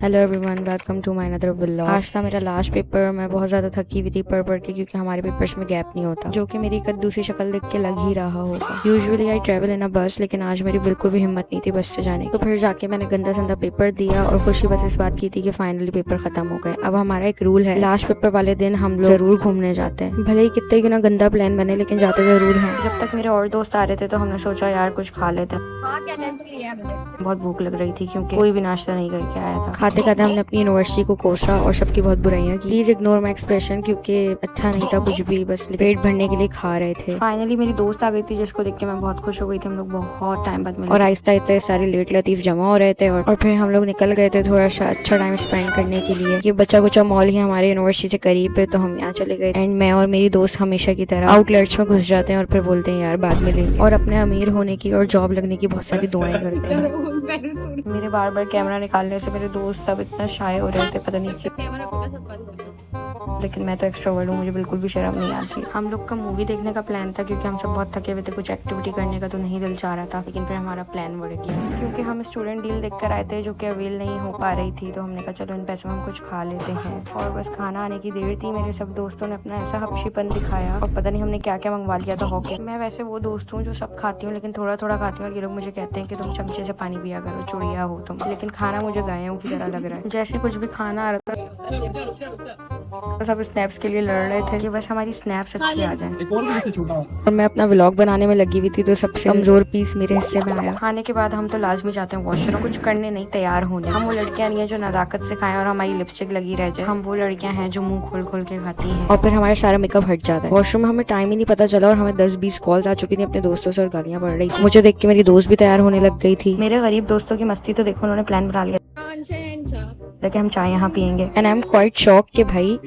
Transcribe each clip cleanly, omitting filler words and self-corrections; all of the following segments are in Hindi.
Hello everyone, welcome to my another vlog. आज था मेरा लास्ट पेपर। मैं बहुत ज़्यादा थकी हुई थी पढ़ के, क्योंकि हमारे पेपर्स में गैप नहीं होता, जो कि मेरी कद्दू सी शक्ल देख के लग ही रहा होगा। यूजुअली आई ट्रैवल इन अ बस, लेकिन आज मेरी बिल्कुल भी हिम्मत नहीं थी बस से जाने की। तो फिर जाके मैंने गंदा संदा पेपर दिया और खुशी बस इस बात की थी कि फाइनली पेपर खत्म हो गए। अब हमारा एक रूल है, लास्ट पेपर वाले दिन हम लोग जरूर घूमने जाते हैं। भले ही कितने क्यों ना गंदा प्लान बने, लेकिन जाते जरूर हैं। जब तक मेरे और दोस्त आ रहे थे तो हमने सोचा यार कुछ खा लेते हैं। बहुत भूख लग रही थी क्योंकि कोई भी नाश्ता नहीं करके आया था। खाते खाते हमने अपनी यूनिवर्सिटी को कोसा और सबकी बहुत बुराइयां की। प्लीज इग्नोर माई एक्सप्रेशन, क्योंकि अच्छा नहीं था कुछ भी, बस पेट भरने के लिए खा रहे थे। फाइनली मेरी दोस्त आ गई थी, जिसको देख के मैं बहुत खुश हो गई थी। हम लोग बहुत टाइम बाद मिले और आहिस्ता आहिस्ता सारे लेट लतीफ जमा हो रहे थे और फिर हम लोग निकल गए थे थोड़ा सा अच्छा टाइम स्पेंड करने के लिए। ये बच्चा कुचा मॉल ही हमारे यूनिवर्सिटी से करीब है, तो हम यहाँ चले गए। एंड मैं और मेरी दोस्त हमेशा की तरह आउटलेट्स में घुस जाते हैं और फिर बोलते हैं यार बाद में लेंगे, और अपने अमीर होने की और जॉब लगने की बहुत सारी दुआएं करते हैं। मेरे बार बार कैमरा निकालने से मेरे दोस्त सब इतना शाय हो रहे थे, पता नहीं क्यों। लेकिन मैं तो एक्सट्रोवर्ट हूँ, मुझे बिल्कुल भी शर्म नहीं आती। हम लोग का मूवी देखने का प्लान था, क्योंकि हम सब बहुत थके हुए थे। कुछ एक्टिविटी करने का तो नहीं दिल चाह रहा था, लेकिन फिर हमारा प्लान बढ़ गया, क्योंकि हम स्टूडेंट डील देख कर आए थे जो कि अवेल नहीं हो पा रही थी। तो हमने कहा चलो इन पैसों में हम कुछ खा लेते हैं। और बस खाना आने की देर थी, मेरे सब दोस्तों ने अपना ऐसा हपशीपन दिखाया और पता नहीं हमने क्या क्या मंगवा लिया था हॉके। मैं वैसे वो दोस्त हूँ जो सब खाती हूँ, लेकिन थोड़ा थोड़ा खाती हूँ, और ये लोग मुझे कहते हैं कि तुम चमचे से पानी पिया करो, चुड़िया हो तुम। लेकिन खाना मुझे गायों की तरह लग रहा है। जैसे कुछ भी खाना आ रहा था, सब स्नैप्स के लिए लड़ रहे थे कि बस हमारी स्नैप्स अच्छी आ जाए। और मैं अपना व्लॉग बनाने में लगी हुई थी, तो सबसे कमजोर पीस मेरे हिस्से में आया। खाने के बाद हम तो लाजमी जाते हैं वॉशरूम, कुछ करने नहीं तैयार होने। हम वो लड़कियां नहीं है जो नजाकत से खाएं और हमारी लिपस्टिक लगी रह जाए। हम वो लड़कियां हैं जो मुंह खोल खोल के खाती हैं, और फिर हमारा सारा मेकअप हट जाता है। वॉशरूम में हमें टाइम ही नहीं पता चला और हमें 10-20 कॉल्स आ चुकी थी अपने दोस्तों से और गालियां पड़ रही थी। मुझे देख के मेरी दोस्त भी तैयार होने लग गई थी। मेरे गरीब दोस्तों की मस्ती तो देखो, उन्होंने प्लान बना लिया कि हम चाय यहाँ पियेंगे। And I am quite shock कि भाई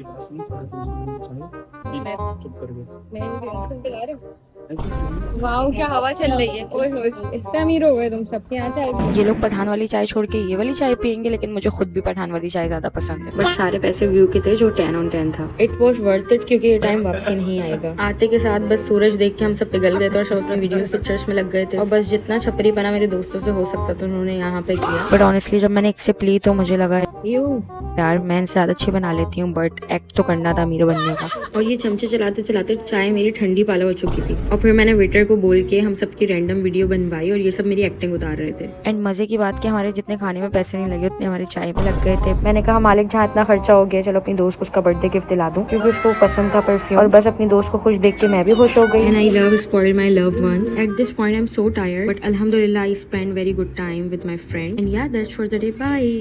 वाओ क्या हवा चल रही है। ओए होए इतने अमीर हो गए तुम सबके यहाँ चाय। ये लोग पठान वाली चाय छोड़ के ये वाली चाय पियेंगे, लेकिन मुझे खुद भी पठान वाली चाय ज्यादा पसंद है। बट सारे पैसे व्यू के थे जो 10 on 10 था। इट वॉज वर्थ इट, क्योंकि ये टाइम वापसी नहीं आएगा। आते के साथ बस सूरज देख के हम सब पिघल गए थे और सब अपने वीडियो पिक्चर्स में लग गए थे। और बस जितना छपरी बना मेरे दोस्तों से हो सकता था उन्होंने यहाँ पे किया। बट ऑनेस्टली जब मैंने एक सिप ली तो मुझे लगा यार मैं इनसे ज्यादा अच्छी बना लेती हूँ, बट एक्ट तो करना था अमीर बनने का। और ये चमचे चलाते चलाते चाय मेरी ठंडी पाला हो चुकी थी, और फिर मैंने वेटर को बोल के हम सबकी रैंडम वीडियो बनवाई और ये सब मेरी एक्टिंग उतार रहे थे। एंड मजे की बात कि हमारे जितने खाने में पैसे नहीं लगे उतने हमारे चाय में लग गए थे। मैंने कहा मालिक जहाँ इतना खर्चा हो गया, चलो अपनी दोस्त को उसका बर्थडे गिफ्ट दिला दूं, क्योंकि उसको पसंद था परफ्यूम। और बस अपनी दोस्त को खुश देख के मैं भी खुश हो गई। And I love spoil my loved ones. At this point I am so tired, but अल्हम्दुलिल्लाह I spend very good time with my friend. And yeah that's for the day, bye.